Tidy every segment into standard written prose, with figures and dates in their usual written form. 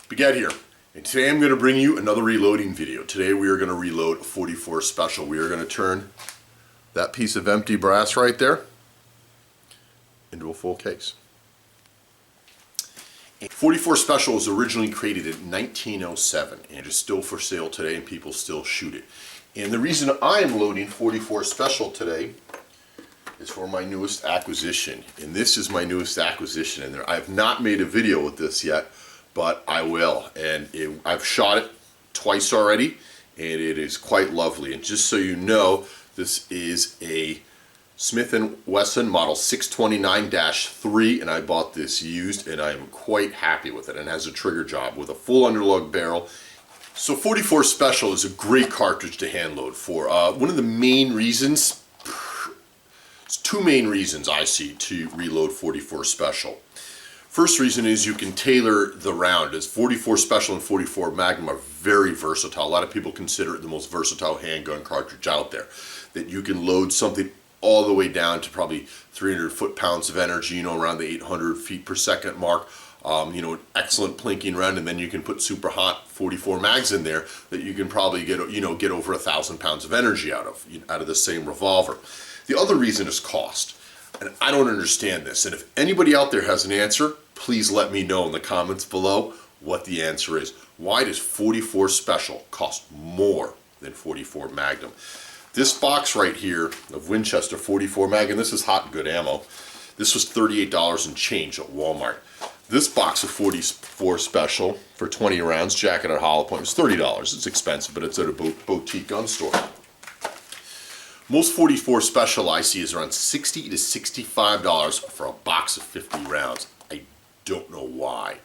Baguette here, and today I'm going to bring you another reloading video. Today we are going to reload a 44 Special. We are going to turn that piece of empty brass right there into a full case. 44 Special was originally created in 1907 and is still for sale today, and people still shoot it. And the reason I am loading 44 Special today is for my newest acquisition. And this is my newest acquisition in there. I have not made a video with this yet, but I will. And I've shot it twice already, and it is quite lovely. And just so you know, this is a Smith & Wesson model 629-3, and I bought this used, and I am quite happy with it. And it has a trigger job with a full underlug barrel. So 44 Special is a great cartridge to hand load for. One of the main reasons, there's two main reasons I see to reload 44 Special. First reason is you can tailor the round, as 44 Special and 44 Magnum are very versatile. A lot of people consider it the most versatile handgun cartridge out there. That you can load something all the way down to probably 300 foot-pounds of energy, around the 800 feet per second mark. An excellent plinking round, and then you can put super hot 44 mags in there that you can probably get over 1,000 pounds of energy out of the same revolver. The other reason is cost. And I don't understand this. And if anybody out there has an answer, please let me know in the comments below what the answer is. Why does 44 Special cost more than 44 Magnum? This box right here of Winchester 44 Mag, and this is hot and good ammo, this was $38 and change at Walmart. This box of 44 Special for 20 rounds, jacket at Hollow Point, was $30. It's expensive, but it's at a boutique gun store. Most 44 Special I see is around $60 to $65 for a box of 50 rounds. I don't know why.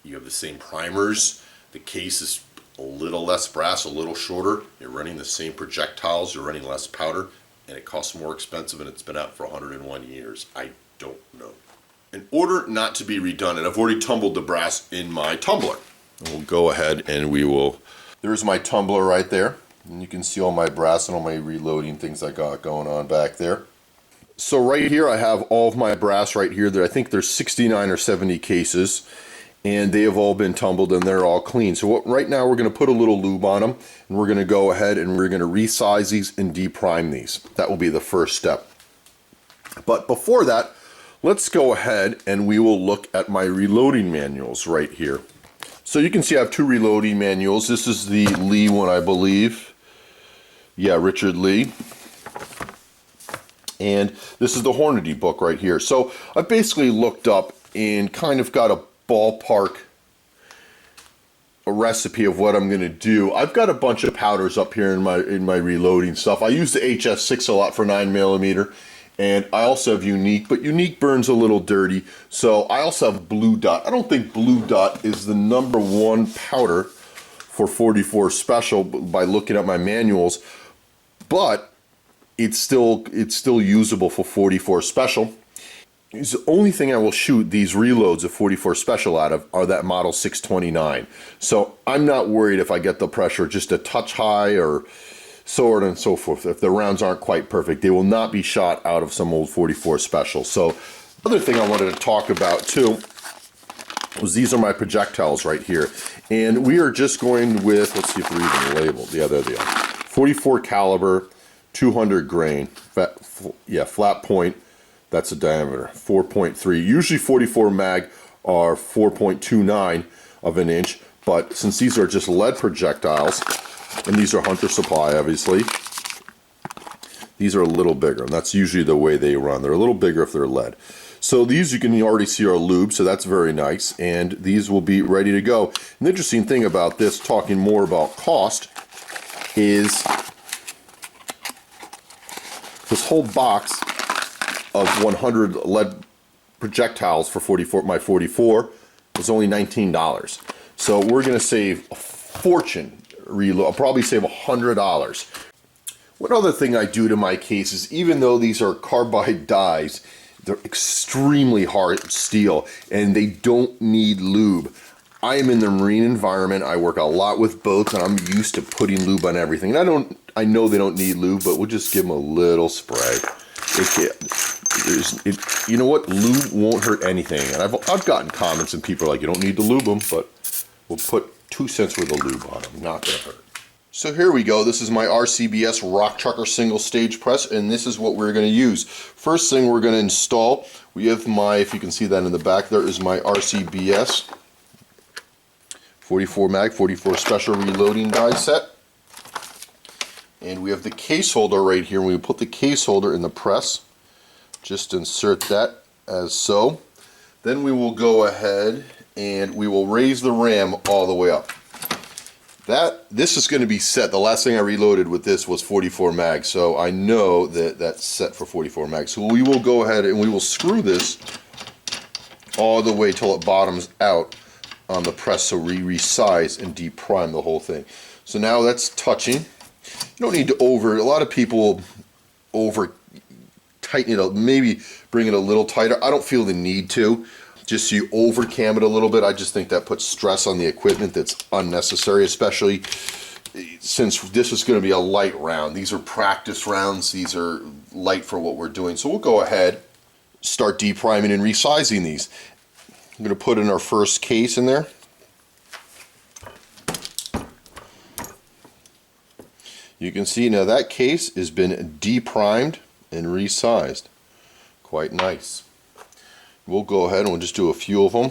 You have the same primers, the case is a little less brass, a little shorter, you're running the same projectiles, you're running less powder, and it costs more expensive, and it's been out for 101 years. I don't know. In order not to be redundant, I've already tumbled the brass in my tumbler. And we'll go ahead and there's my tumbler right there. And you can see all my brass and all my reloading things I got going on back there. So right here I have all of my brass right here. I think there's 69 or 70 cases, and they have all been tumbled and they're all clean. So right now we're going to put a little lube on them, and we're going to go ahead and we're going to resize these and deprime these. That will be the first step. But before that, let's go ahead and we will look at my reloading manuals right here. So you can see I have two reloading manuals. This is the Lee one, I believe. Yeah, Richard Lee. And this is the Hornady book right here. So I basically looked up and kind of got a ballpark recipe of what I'm going to do. I've got a bunch of powders up here in my reloading stuff. I use the HS6 a lot for 9mm, and I also have Unique, but Unique burns a little dirty. So I also have Blue Dot. I don't think Blue Dot is the #1 powder for 44 Special by looking at my manuals, but it's still usable for 44 Special. It's the only thing I will shoot these reloads of 44 Special out of are that model 629. So I'm not worried if I get the pressure just a touch high or so on and so forth. If the rounds aren't quite perfect, they will not be shot out of some old 44 Special. So the other thing I wanted to talk about too was these are my projectiles right here. And we are just going with, let's see if they're even labeled. Yeah, there they are. 44 caliber, 200 grain, flat point. That's the diameter, 4.3. Usually 44 mag are 4.29 of an inch, but since these are just lead projectiles, and these are Hunter Supply, obviously, these are a little bigger, and that's usually the way they run. They're a little bigger if they're lead. So these you can already see are lube, so that's very nice, and these will be ready to go. An interesting thing about this, talking more about cost, is this whole box of 100 lead projectiles for my 44 is only $19. So we're going to save a fortune. I'll probably save $100. One other thing I do to my cases, even though these are carbide dies, they're extremely hard steel and they don't need lube. I am in the marine environment. I work a lot with boats, and I'm used to putting lube on everything. And I know they don't need lube, but we'll just give them a little spray. You know what? Lube won't hurt anything. And I've gotten comments and people are like, you don't need to lube them, but We'll put 2 cents worth of lube on them, not gonna hurt. So here we go. This is my RCBS Rock Trucker single stage press, and this is what we're going to use. First thing we're going to install, we have my, if you can see that in the back, there is my RCBS 44 mag, 44 special reloading die set. And we have the case holder right here. When we put the case holder in the press, just insert that as so. Then we will go ahead and we will raise the ram all the way up. This is going to be set. The last thing I reloaded with this was 44 mag, so I know that that's set for 44 mag. So we will go ahead and we will screw this all the way till it bottoms out on the press, so we resize and deprime the whole thing. So now that's touching. You don't need to a lot of people over tighten it up, maybe bring it a little tighter. I don't feel the need to. Just so you over cam it a little bit. I just think that puts stress on the equipment that's unnecessary, especially since this is going to be a light round. These are practice rounds. These are light for what we're doing. So we'll go ahead, start depriming and resizing these. I'm going to put in our first case in there. You can see now that case has been deprimed and resized. Quite nice. We'll go ahead and we'll just do a few of them.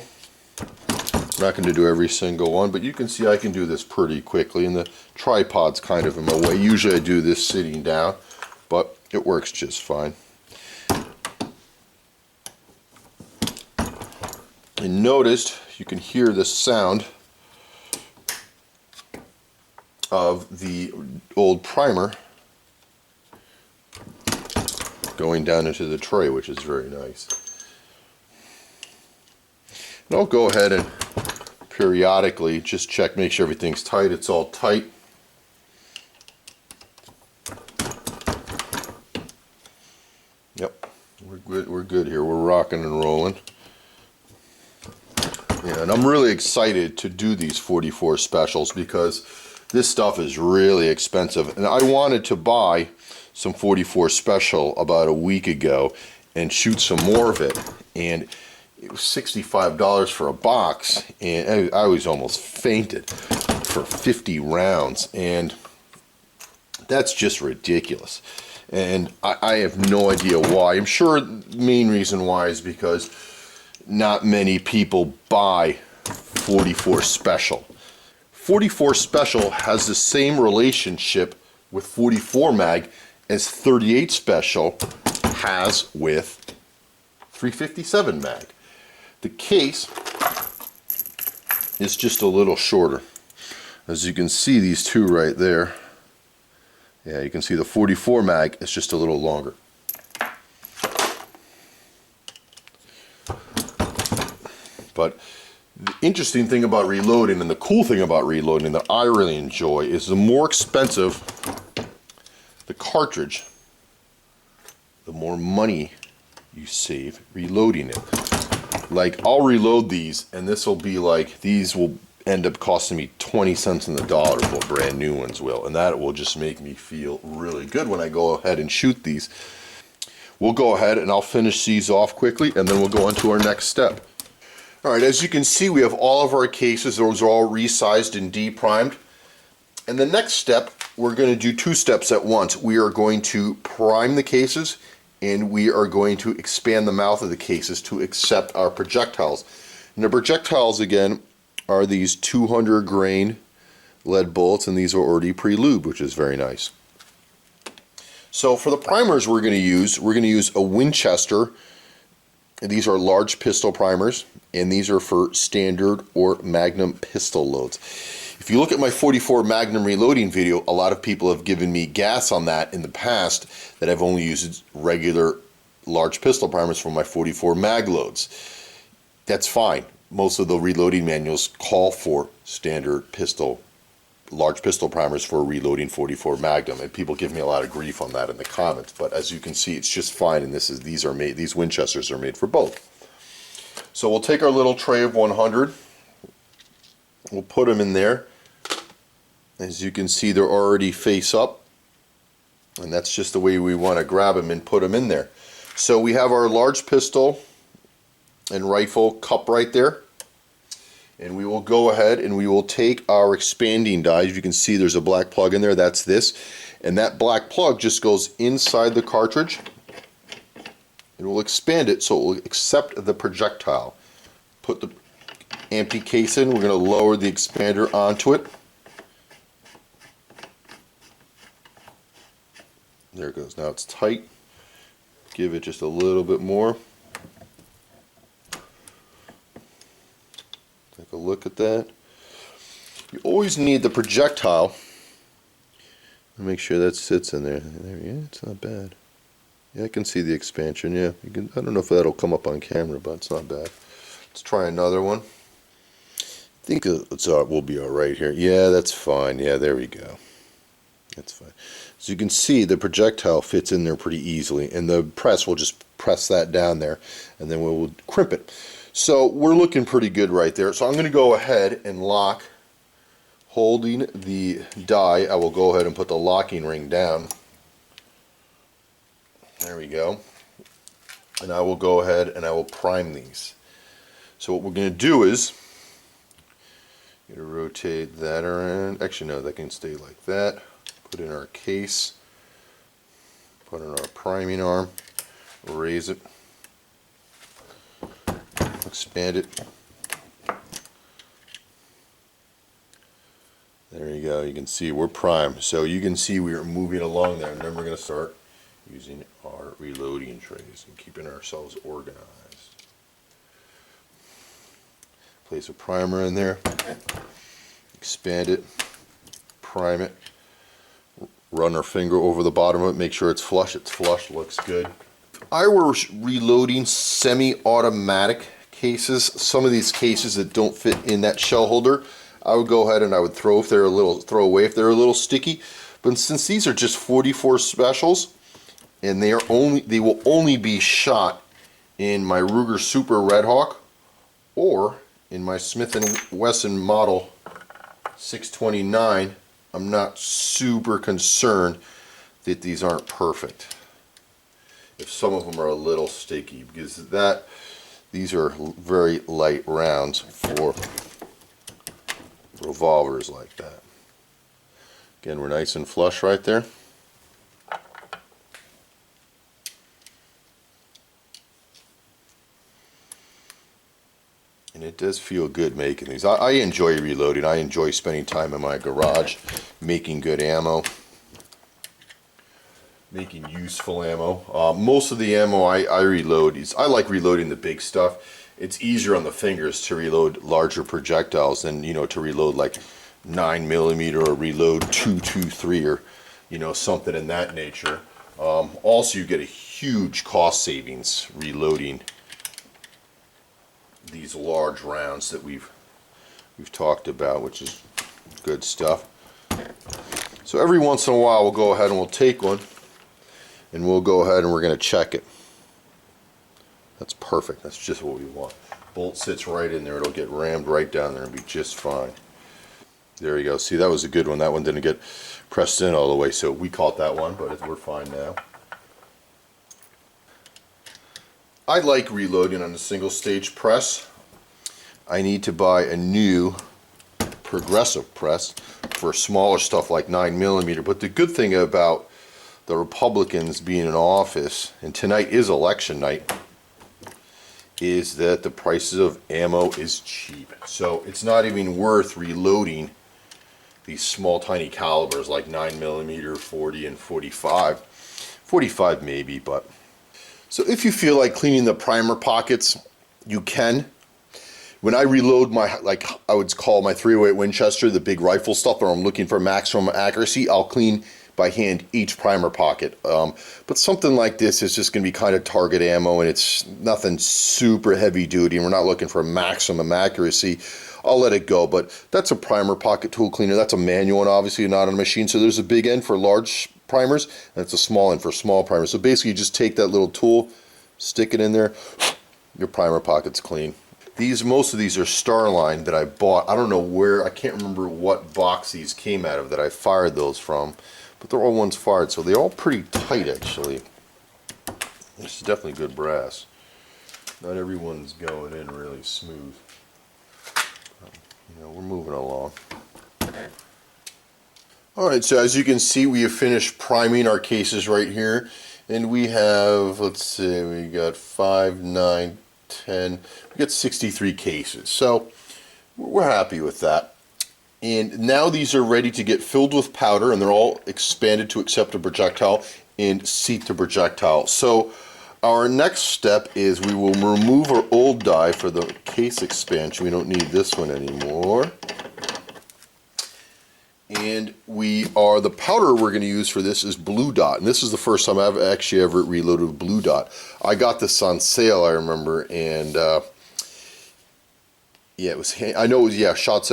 I'm not going to do every single one, but you can see I can do this pretty quickly, and the tripod's kind of in my way. Usually I do this sitting down, but it works just fine. And notice you can hear the sound of the old primer going down into the tray, which is very nice. And I'll go ahead and periodically just check, make sure everything's tight. It's all tight. Yep, we're good here. We're rocking and rolling. Yeah, and I'm really excited to do these 44 specials because this stuff is really expensive. And I wanted to buy some 44 special about a week ago and shoot some more of it. And it was $65 for a box, and I was almost fainted for 50 rounds, and that's just ridiculous. And I have no idea why. I'm sure the main reason why is because not many people buy 44 Special. 44 Special has the same relationship with 44 mag as 38 Special has with 357 mag. The case is just a little shorter. As you can see, these two right there, yeah, you can see the 44 mag is just a little longer. But the interesting thing about reloading, and the cool thing about reloading that I really enjoy, is the more expensive the cartridge, the more money you save reloading it. Like, I'll reload these, and this will be like, these will end up costing me 20 cents on the dollar, what brand new ones will, and that will just make me feel really good when I go ahead and shoot these. We'll go ahead and I'll finish these off quickly, and then we'll go on to our next step. Alright, as you can see, we have all of our cases. Those are all resized and deprimed. And the next step, we're going to do two steps at once. We are going to prime the cases, and we are going to expand the mouth of the cases to accept our projectiles. And the projectiles, again, are these 200 grain lead bullets, and these are already pre-lubed, which is very nice. So for the primers we're going to use a Winchester, and these are large pistol primers, and these are for standard or Magnum pistol loads. If you look at my 44 Magnum reloading video, a lot of people have given me gas on that in the past that I've only used regular large pistol primers for my 44 mag loads. That's fine. Most of the reloading manuals call for standard pistol, large pistol primers for reloading 44 Magnum, and people give me a lot of grief on that in the comments. But as you can see, it's just fine, and these Winchesters are made for both. So we'll take our little tray of 100. We'll put them in there. As you can see, they're already face up, and that's just the way we want to grab them and put them in there. So we have our large pistol and rifle cup right there, And we will go ahead and we will take our expanding die. As you can see, there's a black plug in there. That's this. And that black plug just goes inside the cartridge. It will expand it so it will accept the projectile. Put the empty case in. We're going to lower the expander onto it. There it goes. Now it's tight. Give it just a little bit more. Take a look at that. You always need the projectile. Make sure that sits in there. Yeah, it's not bad. Yeah, I can see the expansion. Yeah, you can. I don't know if that'll come up on camera, but it's not bad. Let's try another one. I think we'll be all right here. Yeah, that's fine. Yeah, there we go. That's fine. So you can see the projectile fits in there pretty easily, and the press will just press that down there, and then we'll crimp it. So we're looking pretty good right there. So I'm going to go ahead and lock. Holding the die, I will go ahead and put the locking ring down. There we go. And I will go ahead and I will prime these. So what we're going to do is going to rotate that around. Actually, no, that can stay like that. Put in our case. Put in our priming arm. Raise it. Expand it. There you go. You can see we're primed. So you can see we are moving along there. And then we're going to start using our reloading trays and keeping ourselves organized. Place a primer in there. Expand it. Prime it. Run our finger over the bottom of it. Make sure it's flush. It's flush. Looks good. If I were reloading semi-automatic cases, some of these cases that don't fit in that shell holder, I would go ahead and I would throw away if they're a little sticky. But since these are just 44 specials, and they will only be shot in my Ruger Super Red Hawk or in my Smith & Wesson Model 629, I'm not super concerned that these aren't perfect. If some of them are a little sticky, because these are very light rounds for revolvers like that. Again, we're nice and flush right there. And it does feel good making these. I enjoy reloading. I enjoy spending time in my garage making good ammo, making useful ammo. Most of the ammo I reload I like reloading the big stuff. It's easier on the fingers to reload larger projectiles than, to reload like 9mm or reload 223 or, something in that nature. Also, you get a huge cost savings reloading these large rounds that we've talked about, which is good stuff. So every once in a while we'll go ahead and we'll take one and we'll go ahead and we're going to check it. That's perfect. That's just what we want. Bolt sits right in there. It'll get rammed right down there and be just fine. There you go. See, that was a good one. That one didn't get pressed in all the way, so we caught that one, but we're fine now. I like reloading on a single stage press. I need to buy a new progressive press for smaller stuff like 9mm, but the good thing about the Republicans being in office, and tonight is election night, is that the prices of ammo is cheap. So it's not even worth reloading these small tiny calibers like 9mm, 40 and 45. 45 maybe, but. So if you feel like cleaning the primer pockets, you can. When I reload my, like I would call my 308 Winchester, the big rifle stuff where I'm looking for maximum accuracy, I'll clean by hand each primer pocket. But something like this is just going to be kind of target ammo, and it's nothing super heavy duty, and we're not looking for maximum accuracy. I'll let it go, but that's a primer pocket tool cleaner. That's a manual one, obviously, not on a machine. So there's a big end for large primers, and it's a small end for small primers. So basically, you just take that little tool, stick it in there, your primer pocket's clean. Most of these are Starline that I bought. I don't know where, I can't remember what box these came out of that I fired those from. But they're all ones fired, so they're all pretty tight actually. This is definitely good brass. Not everyone's going in really smooth. We're moving along. Alright, so as you can see, we have finished priming our cases right here. And we have, let's see, we got 5, 9, 10, we got 63 cases. So we're happy with that. And now these are ready to get filled with powder, and they're all expanded to accept a projectile and seat the projectile. So our next step is we will remove our old die for the case expansion. We don't need this one anymore. And the powder we're going to use for this is Blue Dot, and this is the first time I've actually ever reloaded Blue Dot. I got this on sale, I remember, and yeah, shot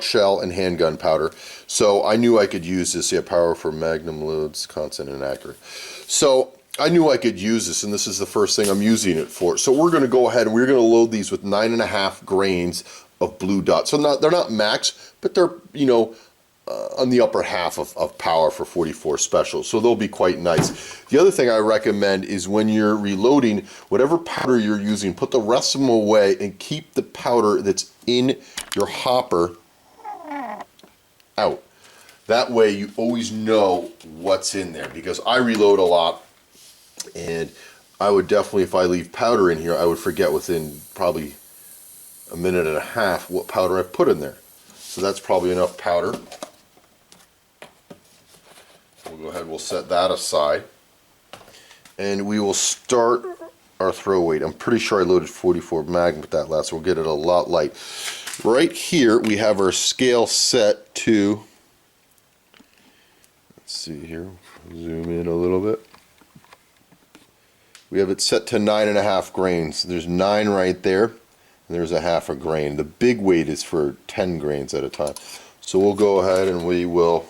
shell and handgun powder. So I knew I could use this. Yeah, power for magnum loads, constant and accurate. So I knew I could use this, and this is the first thing I'm using it for. So we're going to go ahead and we're going to load these with 9.5 grains of Blue Dot. So they're not max, but they're on the upper half of power for 44 special, so they'll be quite nice. The other thing I recommend is when you're reloading, whatever powder you're using, put the rest of them away and keep the powder that's in your hopper out. That way you always know what's in there, because I reload a lot, and I would definitely, if I leave powder in here, I would forget within probably a minute and a half what powder I put in there. So that's probably enough powder. We'll go ahead, we'll set that aside, and we will start our throw weight. I'm pretty sure I loaded 44 Magnum with that last, so we'll get it a lot light. Right here we have our scale set to, let's see here, zoom in a little bit. We have it set to 9.5 grains. There's 9 right there, and there's a half a grain. The big weight is for 10 grains at a time. So we'll go ahead and we will,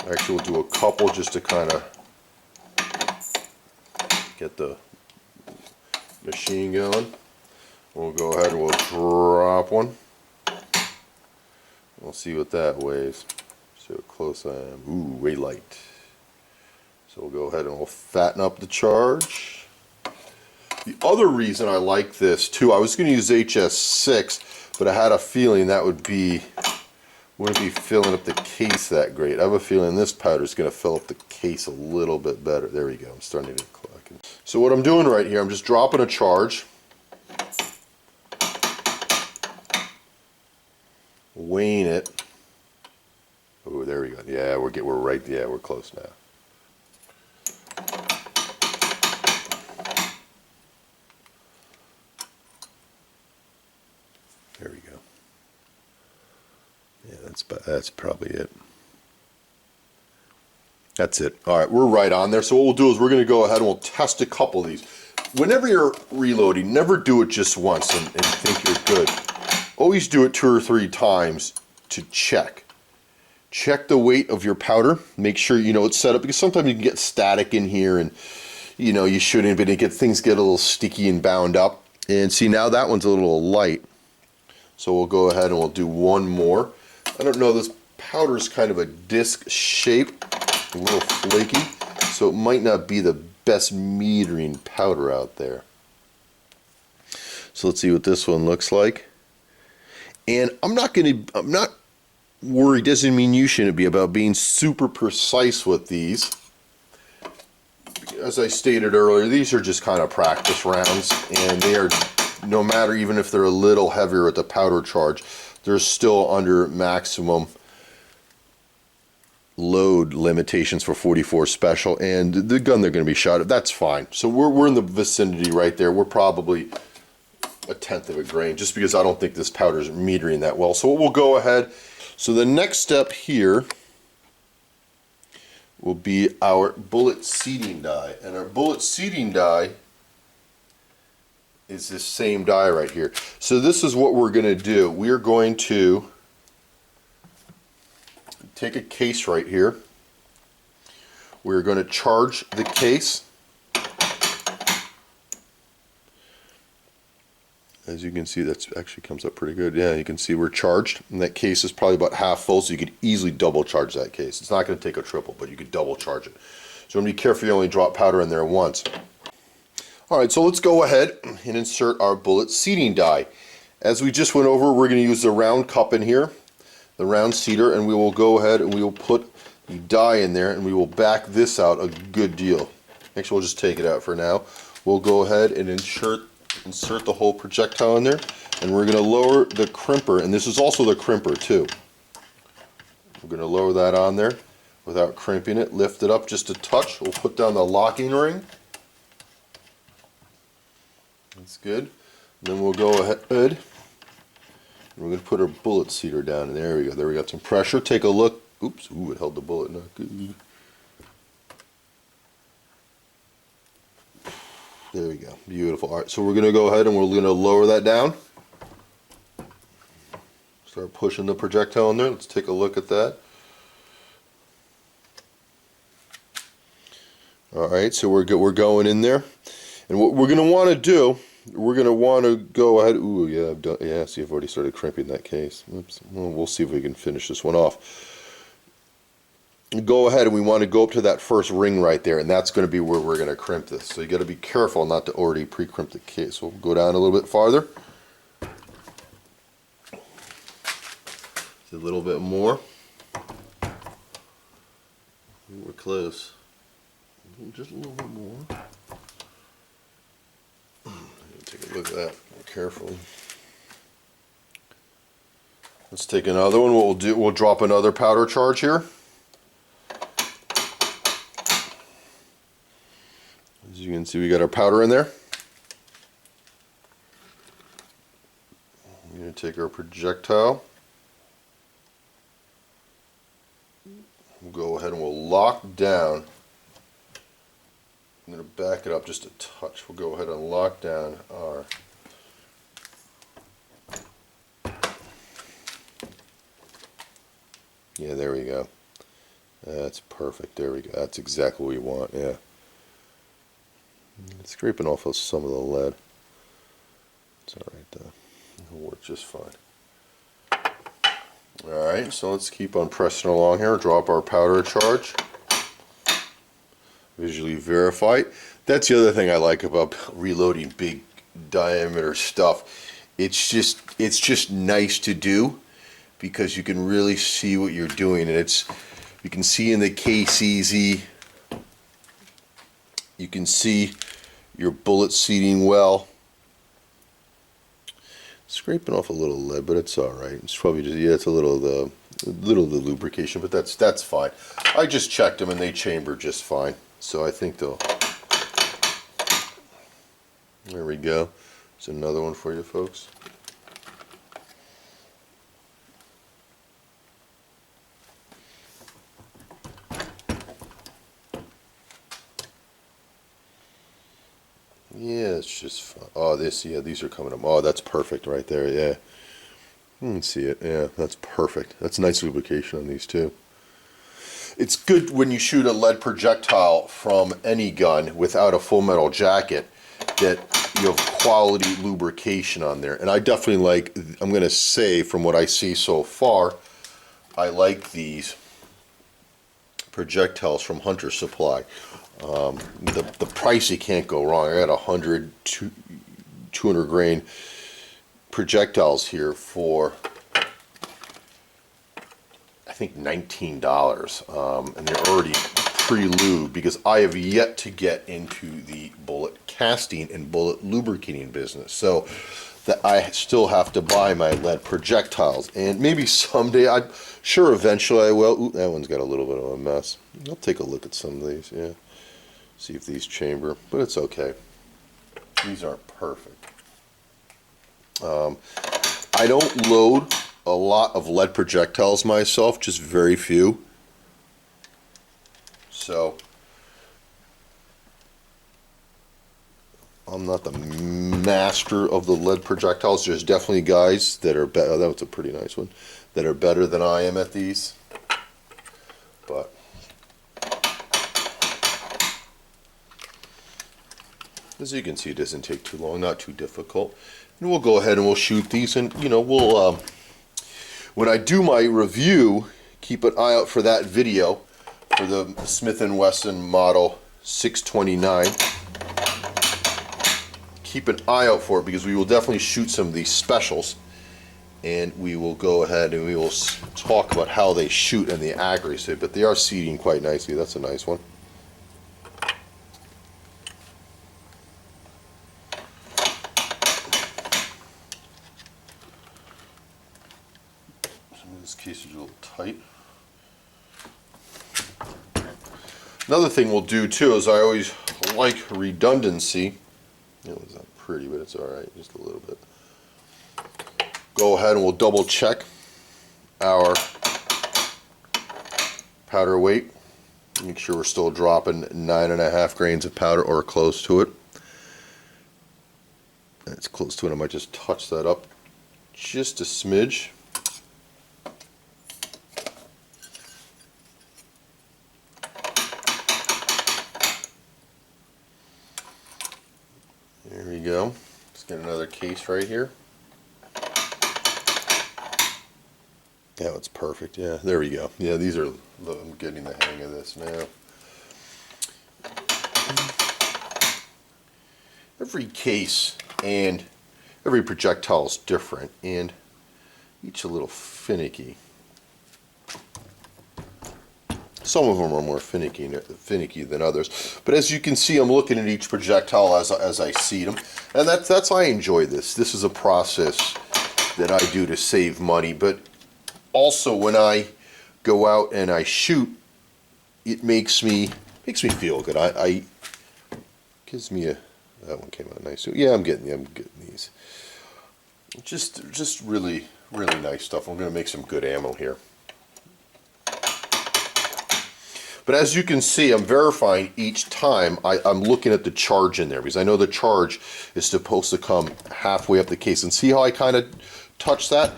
actually we'll do a couple just to kind of get the machine going. We'll go ahead and we'll drop one. We'll see what that weighs. See how close I am. Ooh, way light. So we'll go ahead and we'll fatten up the charge. The other reason I like this too, I was going to use HS6, but I had a feeling that wouldn't be filling up the case that great. I have a feeling this powder is going to fill up the case a little bit better. There we go. I'm starting to clock it. So what I'm doing right here, I'm just dropping a charge, weighing it. Oh, there we go. Yeah, we're right. Yeah, we're close now. There we go. Yeah, that's probably it. That's it. All right, we're right on there. So what we'll do is we're going to go ahead and we'll test a couple of these. Whenever you're reloading, never do it just once and think you're good. Always do it 2 or 3 times to check. Check the weight of your powder. Make sure it's set up, because sometimes you can get static in here, and you shouldn't, but things get a little sticky and bound up. And see, now that one's a little light. So we'll go ahead and we'll do one more. I don't know, this powder is kind of a disc shape, a little flaky, so it might not be the best metering powder out there. So let's see what this one looks like. And I'm not worried, doesn't mean you shouldn't be, about being super precise with these. As I stated earlier, these are just kind of practice rounds, and they are, no matter, even if they're a little heavier with the powder charge, they're still under maximum load limitations for 44 special, and the gun they're going to be shot at, that's fine. So we're in the vicinity right there. We're probably 1/10 of a grain, just because I don't think this powder is metering that well. So we'll go ahead. So the next step here will be our bullet seating die, and our bullet seating die is this same die right here. So this is what we're going to do. We are going to take a case right here. We're going to charge the case. As you can see, that actually comes up pretty good. Yeah, you can see we're charged, and that case is probably about half full, so you could easily double charge that case. It's not going to take a triple, but you could double charge it. So be careful you only drop powder in there once. Alright, so let's go ahead and insert our bullet seating die. As we just went over, we're going to use the round cup in here, the round seeder, and we will go ahead and we will put the die in there, and we will back this out a good deal. Actually, we'll just take it out for now. We'll go ahead and insert the whole projectile in there, and we're going to lower the crimper, and this is also the crimper too. We're going to lower that on there without crimping it, lift it up just a touch. We'll put down the locking ring. That's good. Then we'll go ahead and we're going to put our bullet seeder down, and there we go. There we got some pressure. Take a look. Oops, ooh, it held the bullet. Not good. There we go. Beautiful. All right, so we're going to go ahead and we're going to lower that down. Start pushing the projectile in there. Let's take a look at that. All right, so we're going in there, and what we're going to want to do, we're going to want to go ahead. Ooh, yeah, I've done. Yeah, see, I've already started crimping that case. Oops. Well, we'll see if we can finish this one off. Go ahead, and we want to go up to that first ring right there, and that's going to be where we're going to crimp this. So you got to be careful not to already pre-crimp the case. We'll go down a little bit farther. A little bit more. We're close. Just a little bit more. Take a look at that carefully. Let's take another one. What we'll do, we'll drop another powder charge here. As you can see, we got our powder in there. I'm going to take our projectile. We'll go ahead and we'll lock down. I'm going to back it up just a touch. We'll go ahead and lock down our yeah, there we go. That's perfect. There we go. That's exactly what we want. Yeah. It's scraping off of some of the lead. It's alright though. It'll work just fine. Alright, so let's keep on pressing along here. Drop our powder charge. Visually verify it. That's the other thing I like about reloading big diameter stuff. It's just nice to do because you can really see what you're doing, and you can see in the case easy. You can see your bullet seating well. Scraping off a little lead, but it's all right. It's probably just, yeah, it's a little of the lubrication, but that's fine. I just checked them and they chamber just fine. So I think they'll. There we go. There's another one for you folks. Yeah, it's just fun. Oh, yeah, these are coming up. Oh, that's perfect right there, yeah. You can see it, yeah, that's perfect. That's nice lubrication on these too. It's good when you shoot a lead projectile from any gun without a full metal jacket that you have quality lubrication on there. And I definitely like, I'm going to say from what I see so far, I like these projectiles from Hunter Supply. The price, you can't go wrong. I got 100, 200 grain projectiles here for I think $19, and they're already pre-lubed because I have yet to get into the bullet casting and bullet lubricating business. So that I still have to buy my lead projectiles, and maybe someday, I'm sure eventually I will. Ooh, that one's got a little bit of a mess. I'll take a look at some of these, yeah. See if these chamber, but it's okay. These aren't perfect. I don't load a lot of lead projectiles myself, just very few. So I'm not the master of the lead projectiles. There's definitely guys that are better. Oh, that was a pretty nice one. That are better than I am at these. But as you can see, it doesn't take too long, not too difficult. And we'll go ahead and we'll shoot these, and you know, we'll when I do my review, keep an eye out for that video for the Smith & Wesson Model 629 keep an eye out for it, because we will definitely shoot some of these specials, and we will go ahead and we will talk about how they shoot and the accuracy, but they are seating quite nicely. That's a nice one. Some of this case is a little tight. Another thing we'll do too is I always like redundancy. It was not pretty, but it's alright, just a little bit. Go ahead and we'll double check our powder weight. Make sure we're still dropping 9.5 grains of powder or close to it. It's close to it. I might just touch that up just a smidge. There we go. Let's get another case right here. Yeah, it's perfect. Yeah, there we go. Yeah, these are, I'm getting the hang of this now. Every case and every projectile is different, and each a little finicky. Some of them are more finicky than others, but as you can see, I'm looking at each projectile as I see them, and that's I enjoy this. This is a process that I do to save money, but also when I go out and I shoot, it makes me feel good. Gives me a, that one came out nice. Yeah, I'm getting these. Just really nice stuff. I'm going to make some good ammo here. But as you can see, I'm verifying each time. I'm looking at the charge in there, because I know the charge is supposed to come halfway up the case. And see how I kind of touch that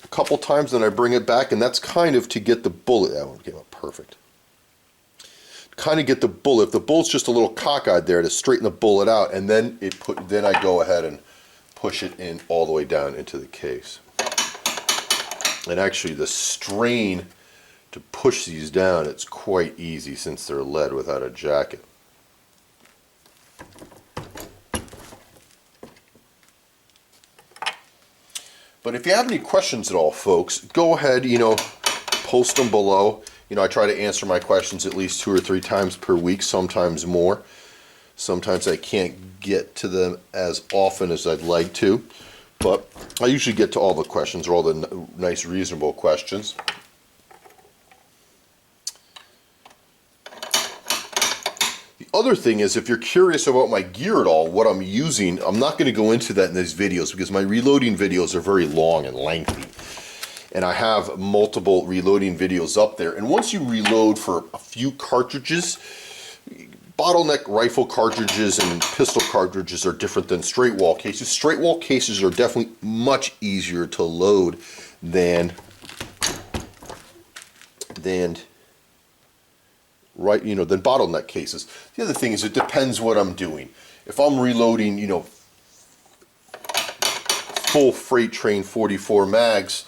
a couple times, then I bring it back, and that's kind of to get the bullet. That one came out perfect. Kind of get the bullet. If the bullet's just a little cockeyed there, to straighten the bullet out, and then then I go ahead and push it in all the way down into the case. And actually, the strain to push these down, it's quite easy since they're lead without a jacket. But if you have any questions at all, folks, go ahead, post them below. I try to answer my questions at least 2 or 3 times per week, sometimes more. Sometimes I can't get to them as often as I'd like to, but I usually get to all the questions, or all the nice, reasonable questions. The other thing is, if you're curious about my gear at all, what I'm using, I'm not going to go into that in these videos, because my reloading videos are very long and lengthy. And I have multiple reloading videos up there. And once you reload for a few cartridges, bottleneck rifle cartridges and pistol cartridges are different than straight wall cases. Straight wall cases are definitely much easier to load than bottleneck cases. The other thing is, it depends what I'm doing. If I'm reloading, full freight train 44 mags,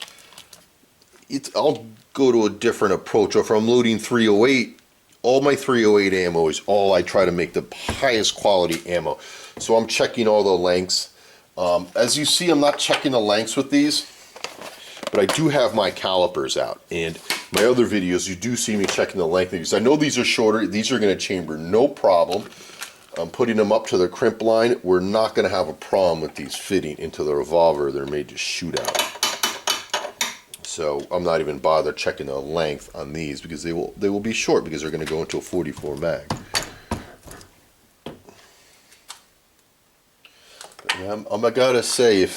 I'll go to a different approach. Or if I'm loading 308, all my 308 ammo is all I try to make the highest quality ammo. So I'm checking all the lengths. As you see, I'm not checking the lengths with these, but I do have my calipers out. And my other videos, you do see me checking the length, because I know these are shorter. These are going to chamber no problem. I'm putting them up to the crimp line. We're not going to have a problem with these fitting into the revolver. They're made to shoot out. So I'm not even bothered checking the length on these, because they will be short, because they're going to go into a 44 mag. I gotta say,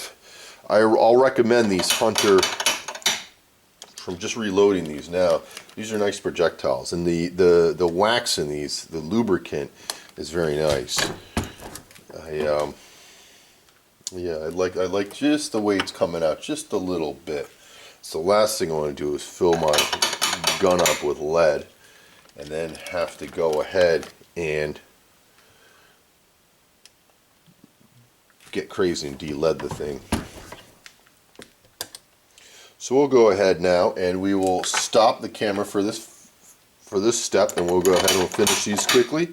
I'll recommend these Hunter. From just reloading these now, these are nice projectiles, and the wax in these, the lubricant, is very nice. I like just the way it's coming out, just a little bit. So the last thing I want to do is fill my gun up with lead, and then have to go ahead and get crazy and de-lead the thing. So we'll go ahead now, and we will stop the camera for this step, and we'll go ahead and we'll finish these quickly,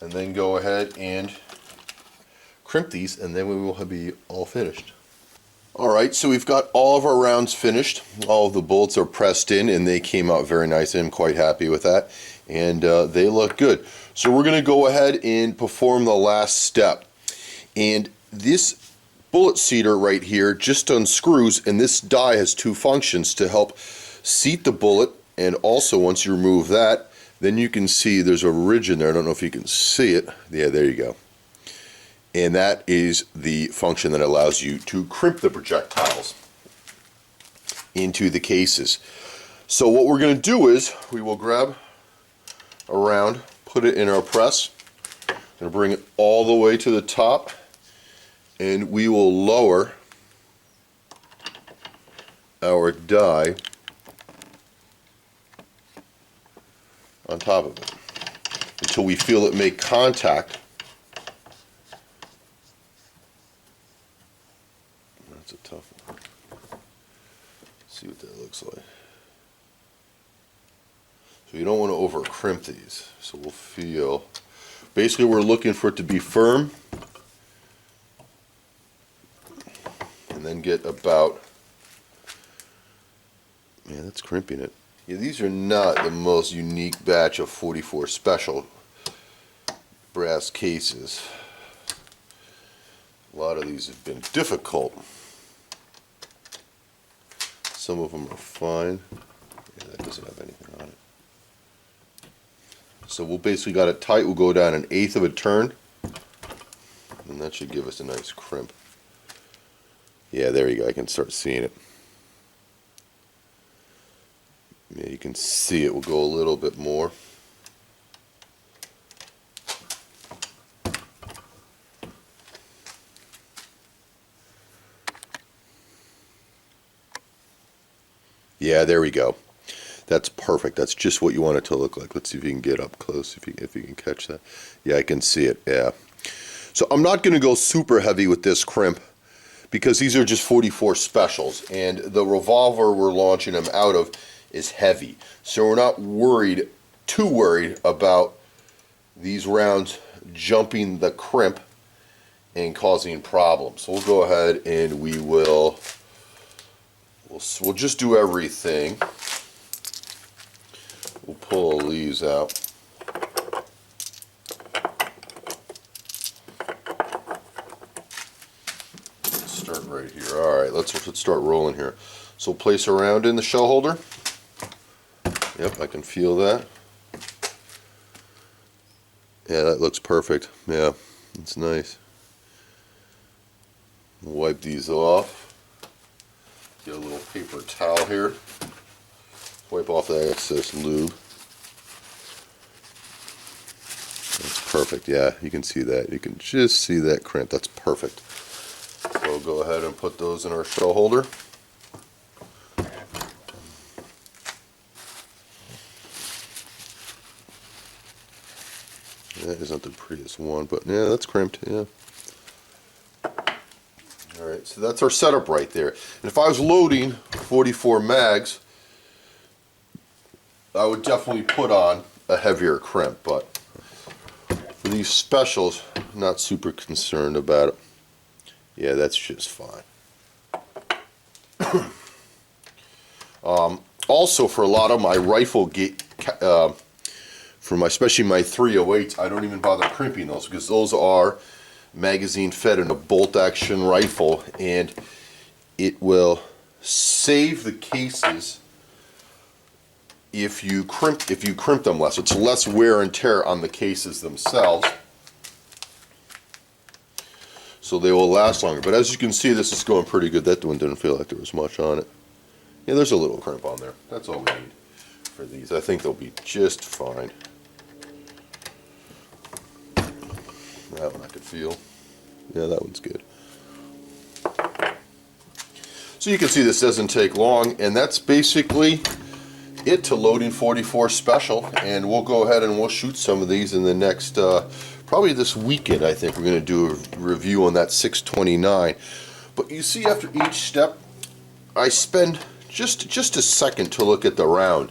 and then go ahead and crimp these, and then we will be all finished. Alright, so we've got all of our rounds finished. All of the bolts are pressed in and they came out very nice. I'm quite happy with that. And they look good. So we're going to go ahead and perform the last step. And this bullet seater right here just unscrews, and this die has two functions to help seat the bullet, and also once you remove that, then you can see there's a ridge in there. I don't know if you can see it. Yeah, there you go. And that is the function that allows you to crimp the projectiles into the cases. So what we're going to do is we will grab a round, put it in our press, and bring it all the way to the top, and we will lower our die on top of it until we feel it make contact. That's a tough one. Let's see what that looks like. So you don't want to over crimp these. So we'll feel, basically we're looking for it to be firm and then get about, yeah, that's crimping it. Yeah, these are not the most unique batch of 44 special brass cases. A lot of these have been difficult. Some of them are fine. Yeah, that doesn't have anything on it. So we'll basically got it tight. We'll go down 1/8 of a turn, and that should give us a nice crimp. Yeah, there you go. I can start seeing it. Yeah, you can see it. We'll go a little bit more. Yeah, there we go. That's perfect. That's just what you want it to look like. Let's see if you can get up close, if you can catch that. Yeah, I can see it. Yeah. So I'm not going to go super heavy with this crimp because these are just 44 specials, and the revolver we're launching them out of is heavy. So we're not too worried about these rounds jumping the crimp and causing problems. So we'll go ahead and we'll just do everything. We'll pull all these out. Let's start right here. Alright, let's start rolling here. So we'll place a round in the shell holder. Yep, I can feel that. Yeah, that looks perfect. Yeah, it's nice. Wipe these off. Get a little paper towel here. Wipe off that excess lube. That's perfect. Yeah, you can see that. You can just see that crimp. That's perfect. So we'll go ahead and put those in our shell holder. That isn't the prettiest one, but yeah, that's crimped. Yeah. Alright, so that's our setup right there. And if I was loading 44 mags, I would definitely put on a heavier crimp, but for these specials, I'm not super concerned about it. Yeah, that's just fine. Also, for a lot of my rifle gate, especially my 308s, I don't even bother crimping those because those are magazine fed in a bolt action rifle, and it will save the cases if you crimp them less. It's less wear and tear on the cases themselves, so they will last longer. But as you can see, this is going pretty good. That one didn't feel like there was much on it. Yeah, there's a little crimp on there. That's all we need for these. I think they'll be just fine. That one I could feel. Yeah, that one's good. So you can see this doesn't take long, and that's basically it to loading 44 special. And we'll go ahead and we'll shoot some of these in the next, probably this weekend. I think we're going to do a review on that 629. But you see, after each step, I spend just a second to look at the round,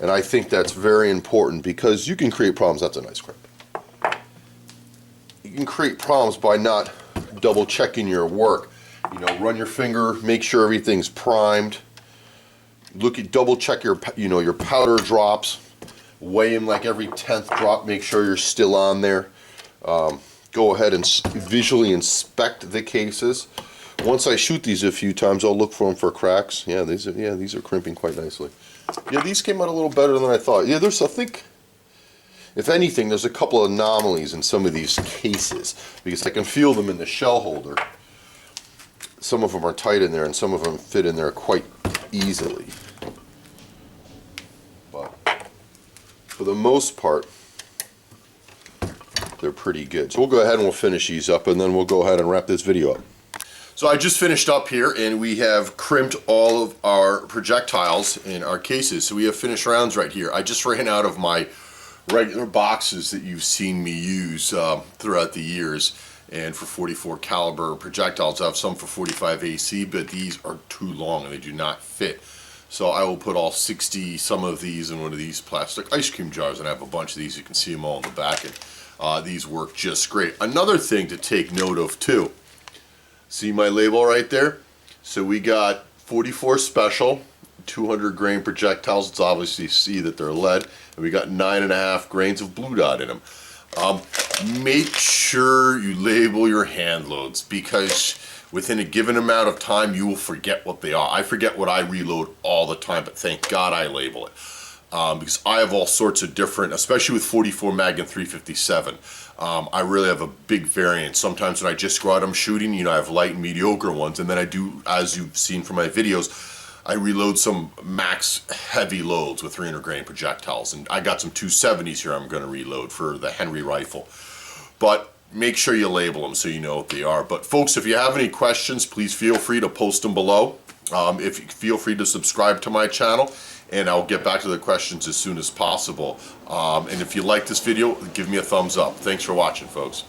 and I think that's very important because you can create problems. That's a nice crimp. You can create problems by not double checking your work. You know, run your finger, make sure everything's primed. Double check your, your powder drops. Weigh them like every 10th drop. Make sure you're still on there. Go ahead and visually inspect the cases. Once I shoot these a few times, I'll look for them for cracks. Yeah, these are crimping quite nicely. Yeah, these came out a little better than I thought. Yeah, I think, if anything, there's a couple of anomalies in some of these cases because I can feel them in the shell holder. Some of them are tight in there and some of them fit in there quite easily. But for the most part, they're pretty good. So we'll go ahead and we'll finish these up and then we'll go ahead and wrap this video up. So I just finished up here and we have crimped all of our projectiles in our cases. So we have finished rounds right here. I just ran out of my regular boxes that you've seen me use throughout the years. And for 44 caliber projectiles, I have some for 45 AC, but these are too long and they do not fit. So I will put all 60 some of these in one of these plastic ice cream jars, and I have a bunch of these. You can see them all in the back, and these work just great. Another thing to take note of too, see my label right there? So we got 44 special, 200 grain projectiles. It's obviously see that they're lead, and we got 9.5 grains of blue dot in them. Make sure you label your hand loads because within a given amount of time you will forget what they are. I forget what I reload all the time, but thank God I label it. Because I have all sorts of different, especially with 44 mag and 357. I really have a big variance. Sometimes when I just go out I'm shooting, I have light and mediocre ones, and then I do, as you've seen from my videos, I reload some max heavy loads with 300 grain projectiles, and I got some 270s here I'm going to reload for the Henry rifle. But make sure you label them so you know what they are. But folks, if you have any questions, please feel free to post them below. If you feel free to subscribe to my channel, and I'll get back to the questions as soon as possible. And if you like this video, give me a thumbs up. Thanks for watching, folks.